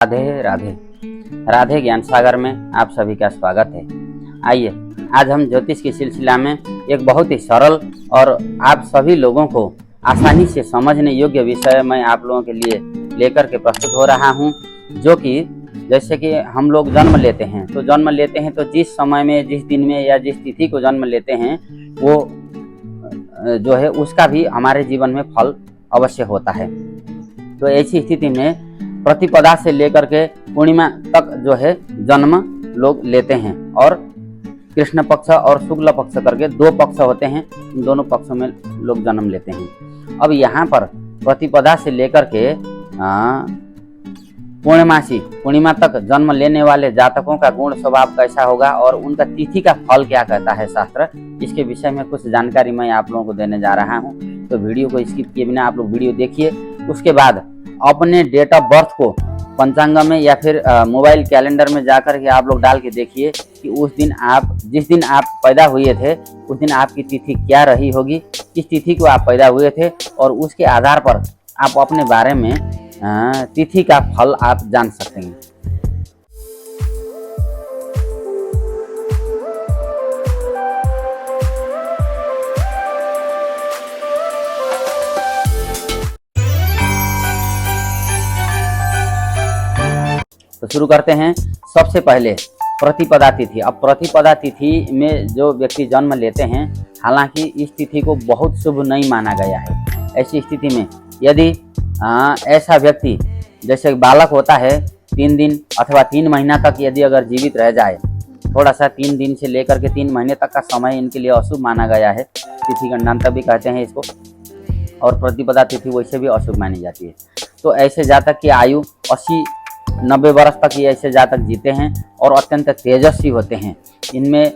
राधे राधे। राधे ज्ञान सागर में आप सभी का स्वागत है। आइए आज हम ज्योतिष के सिलसिला में एक बहुत ही सरल और आप सभी लोगों को आसानी से समझने योग्य विषय मैं आप लोगों के लिए लेकर के प्रस्तुत हो रहा हूं, जो कि जैसे कि हम लोग जन्म लेते हैं तो जिस समय में, जिस दिन में या जिस तिथि को जन्म लेते हैं वो जो है उसका भी हमारे जीवन में फल अवश्य होता है। तो ऐसी स्थिति में प्रतिपदा से लेकर के पूर्णिमा तक जो है जन्म लोग लेते हैं, और कृष्ण पक्ष और शुक्ल पक्ष करके दो पक्ष होते हैं, इन दोनों पक्षों में लोग जन्म लेते हैं। अब यहाँ पर प्रतिपदा से लेकर के पूर्णिमा तक जन्म लेने वाले जातकों का गुण स्वभाव कैसा होगा और उनका तिथि का फल क्या कहता है शास्त्र, इसके विषय में कुछ जानकारी मैं आप लोगों को देने जा रहा हूँ। तो वीडियो को स्किप किए बिना आप लोग वीडियो देखिए। उसके बाद अपने डेट ऑफ बर्थ को पंचांग में या फिर मोबाइल कैलेंडर में जाकर के आप लोग डाल के देखिए कि उस दिन जिस दिन आप पैदा हुए थे उस दिन आपकी तिथि क्या रही होगी, किस तिथि को आप पैदा हुए थे, और उसके आधार पर आप अपने बारे में तिथि का फल आप जान सकते हैं। तो शुरू करते हैं। सबसे पहले प्रतिपदा तिथि। अब प्रतिपदा तिथि में जो व्यक्ति जन्म लेते हैं, हालांकि इस तिथि को बहुत शुभ नहीं माना गया है। ऐसी स्थिति में यदि ऐसा व्यक्ति जैसे बालक होता है 3 दिन अथवा 3 महीना तक यदि अगर जीवित रह जाए, थोड़ा सा 3 दिन से लेकर के 3 महीने तक का समय इनके लिए अशुभ माना गया है। तिथि गणनांतर भी कहते हैं इसको, और प्रतिपदा तिथि वैसे भी अशुभ मानी जाती है। तो ऐसे जातक की आयु 80-90 वर्ष तक ये ऐसे जातक जीते हैं और अत्यंत तेजस्वी होते हैं। इनमें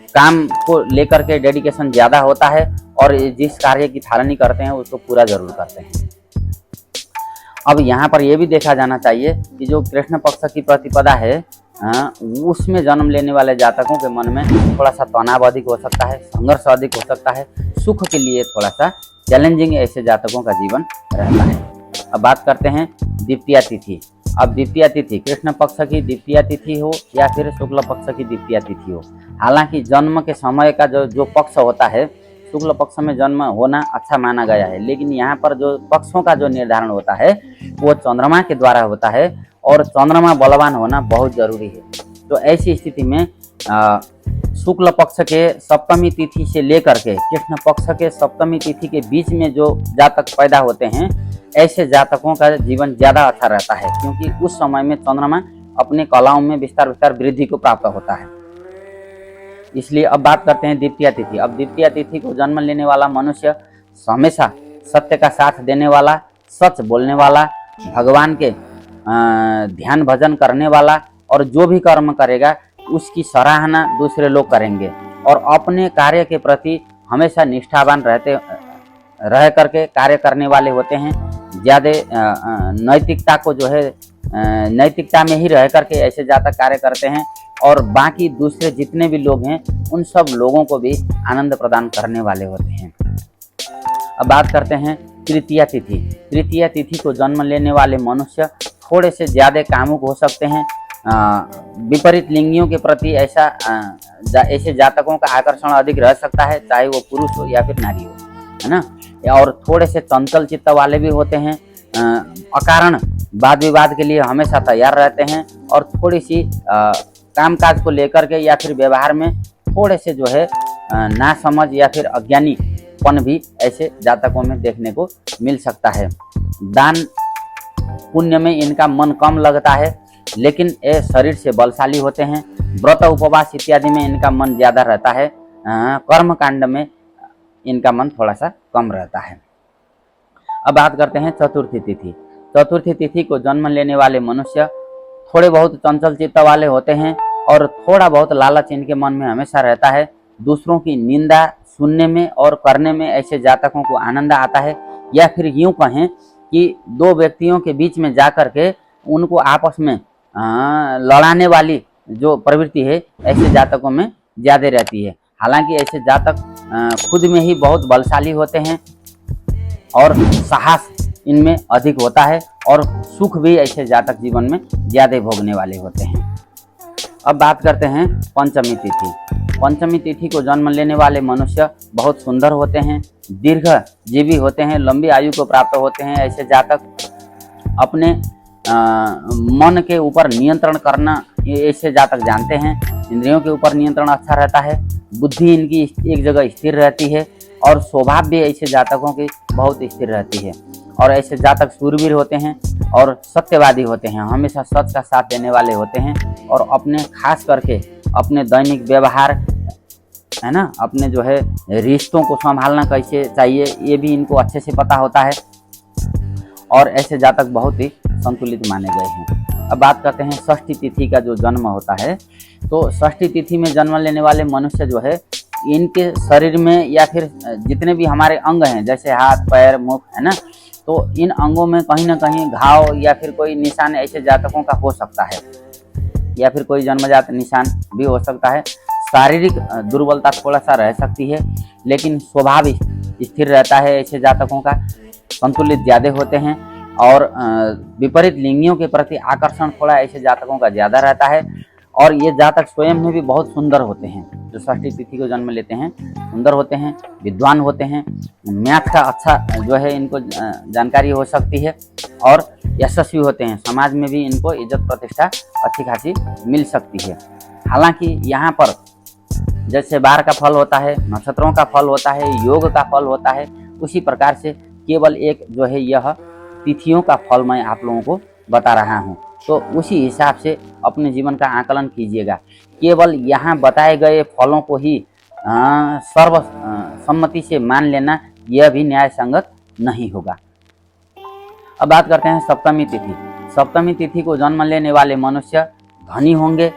काम को लेकर के डेडिकेशन ज़्यादा होता है और जिस कार्य की थालनी करते हैं उसको पूरा जरूर करते हैं। अब यहाँ पर यह भी देखा जाना चाहिए कि जो कृष्ण पक्ष की प्रतिपदा है उसमें जन्म लेने वाले जातकों के मन में थोड़ा सा तनाव अधिक हो सकता है, संघर्ष अधिक हो सकता है, सुख के लिए थोड़ा सा चैलेंजिंग ऐसे जातकों का जीवन रहता है। अब बात करते हैं द्वितीया तिथि। अब द्वितीया तिथि कृष्ण पक्ष की द्वितीया तिथि हो या फिर शुक्ल पक्ष की द्वितीया तिथि हो, हालांकि जन्म के समय का जो पक्ष होता है, शुक्ल पक्ष में जन्म होना अच्छा माना गया है, लेकिन यहाँ पर जो पक्षों का जो निर्धारण होता है वो चंद्रमा के द्वारा होता है और चंद्रमा बलवान होना बहुत जरूरी है। तो ऐसी स्थिति में शुक्ल पक्ष के सप्तमी तिथि से लेकर के कृष्ण पक्ष के सप्तमी तिथि के बीच में जो जातक पैदा होते हैं, ऐसे जातकों का जीवन ज़्यादा अच्छा रहता है, क्योंकि उस समय में चंद्रमा अपने कलाओं में विस्तार वृद्धि को प्राप्त होता है। इसलिए अब बात करते हैं द्वितीया तिथि। अब द्वितीया तिथि को जन्म लेने वाला मनुष्य हमेशा सत्य का साथ देने वाला, सच बोलने वाला, भगवान के ध्यान भजन करने वाला, और जो भी कर्म करेगा उसकी सराहना दूसरे लोग करेंगे, और अपने कार्य के प्रति हमेशा निष्ठावान रह करके कार्य करने वाले होते हैं। ज़्यादा नैतिकता को जो है नैतिकता में ही रह करके ऐसे जातक कार्य करते हैं, और बाकी दूसरे जितने भी लोग हैं उन सब लोगों को भी आनंद प्रदान करने वाले होते हैं। अब बात करते हैं तृतीया तिथि। तृतीया तिथि को जन्म लेने वाले मनुष्य थोड़े से ज़्यादा कामुक हो सकते हैं। विपरीत लिंगियों के प्रति ऐसे जातकों का आकर्षण अधिक रह सकता है, चाहे वो पुरुष हो या फिर नारी हो, है ना। और थोड़े से चंचल चित्त वाले भी होते हैं, अकारण वाद विवाद के लिए हमेशा तैयार रहते हैं, और थोड़ी सी कामकाज को लेकर के या फिर व्यवहार में थोड़े से जो है नासमझ या फिर अज्ञानीपन भी ऐसे जातकों में देखने को मिल सकता है। दान पुण्य में इनका मन कम लगता है, लेकिन ये शरीर से बलशाली होते हैं। व्रत उपवास इत्यादि में इनका मन ज़्यादा रहता है, कर्म कांड में इनका मन थोड़ा सा कम रहता है। अब बात करते हैं चतुर्थी तिथि। चतुर्थी तिथि को जन्म लेने वाले मनुष्य थोड़े बहुत चंचल चित्त वाले होते हैं, और थोड़ा बहुत लालच इनके मन में हमेशा रहता है। दूसरों की निंदा सुनने में और करने में ऐसे जातकों को आनंद आता है, या फिर यूँ कहें कि दो व्यक्तियों के बीच में जा कर के उनको आपस में लड़ाने वाली जो प्रवृत्ति है ऐसे जातकों में ज़्यादा रहती है। हालांकि ऐसे जातक खुद में ही बहुत बलशाली होते हैं और साहस इनमें अधिक होता है और सुख भी ऐसे जातक जीवन में ज़्यादा भोगने वाले होते हैं। अब बात करते हैं पंचमी तिथि। पंचमी तिथि को जन्म लेने वाले मनुष्य बहुत सुंदर होते हैं, दीर्घजीवी होते हैं, लंबी आयु को प्राप्त होते हैं। ऐसे जातक अपने मन के ऊपर नियंत्रण करना ऐसे जातक जानते हैं। इंद्रियों के ऊपर नियंत्रण अच्छा रहता है, बुद्धि इनकी एक जगह स्थिर रहती है और स्वभाव भी ऐसे जातकों की बहुत स्थिर रहती है। और ऐसे जातक शूरवीर होते हैं और सत्यवादी होते हैं, हमेशा सच का साथ देने वाले होते हैं और अपने खास करके अपने दैनिक व्यवहार है ना, अपने जो है रिश्तों को संभालना कैसे चाहिए ये भी इनको अच्छे से पता होता है और ऐसे जातक बहुत ही संतुलित माने गए हैं। अब बात करते हैं षष्ठी तिथि का जो जन्म होता है। तो षष्ठी तिथि में जन्म लेने वाले मनुष्य जो है, इनके शरीर में या फिर जितने भी हमारे अंग हैं जैसे हाथ पैर मुख है ना, तो इन अंगों में कहीं ना कहीं घाव या फिर कोई निशान ऐसे जातकों का हो सकता है या फिर कोई जन्मजात निशान भी हो सकता है। शारीरिक दुर्बलता थोड़ा सा रह सकती है, लेकिन स्वभाव स्थिर रहता है ऐसे जातकों का, संतुलित ज़्यादा होते हैं और विपरीत लिंगियों के प्रति आकर्षण थोड़ा ऐसे जातकों का ज़्यादा रहता है। और ये जातक स्वयं में भी बहुत सुंदर होते हैं, जो षष्ठी तिथि को जन्म लेते हैं सुंदर होते हैं, विद्वान होते हैं, मैथ का अच्छा जो है इनको जानकारी हो सकती है और यशस्वी होते हैं, समाज में भी इनको इज्जत प्रतिष्ठा अच्छी खासी मिल सकती है। हालांकि यहाँ पर जैसे बार का फल होता है, नक्षत्रों का फल होता है, योग का फल होता है, उसी प्रकार से केवल एक जो है यह तिथियों का फल मैं आप लोगों को बता रहा हूँ। तो उसी हिसाब से अपने जीवन का आकलन कीजिएगा। केवल यहाँ बताए गए फलों को ही सर्वसम्मति से मान लेना यह भी न्याय संगत नहीं होगा। अब बात करते हैं सप्तमी तिथि। सप्तमी तिथि को जन्म लेने वाले मनुष्य धनी होंगे,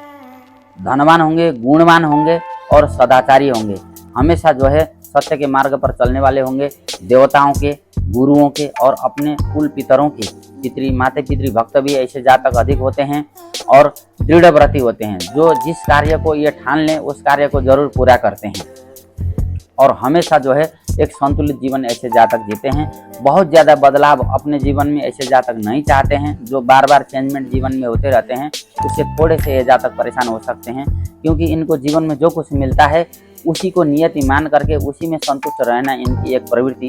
धनवान होंगे, गुणवान होंगे और सदाचारी होंगे। हमेशा जो है सत्य के मार्ग पर चलने वाले होंगे, देवताओं के, गुरुओं के और अपने कुल पितरों के माते पितृ भक्त भी ऐसे जातक अधिक होते हैं और दृढ़व्रती होते हैं। जो जिस कार्य को ये ठान लें उस कार्य को जरूर पूरा करते हैं और हमेशा जो है एक संतुलित जीवन ऐसे जातक जीते हैं। बहुत ज़्यादा बदलाव अपने जीवन में ऐसे जातक नहीं चाहते हैं, जो बार बार चेंजमेंट जीवन में होते रहते हैं, उससे थोड़े से ये जातक परेशान हो सकते हैं, क्योंकि इनको जीवन में जो कुछ मिलता है उसी को नियति मान करके उसी में संतुष्ट रहना इनकी एक प्रवृत्ति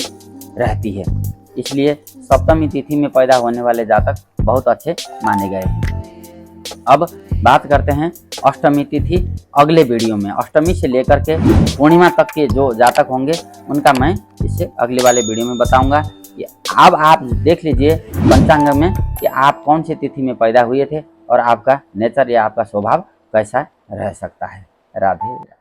रहती है। इसलिए सप्तमी तिथि में पैदा होने वाले जातक बहुत अच्छे माने गए हैं। अब बात करते हैं अष्टमी तिथि। अगले वीडियो में अष्टमी से लेकर के पूर्णिमा तक के जो जातक होंगे उनका मैं इससे अगले वाले वीडियो में बताऊंगा। कि अब आप देख लीजिए पंचांग में कि आप कौन सी तिथि में पैदा हुए थे और आपका नेचर या आपका स्वभाव कैसा रह सकता है। राधे राधे।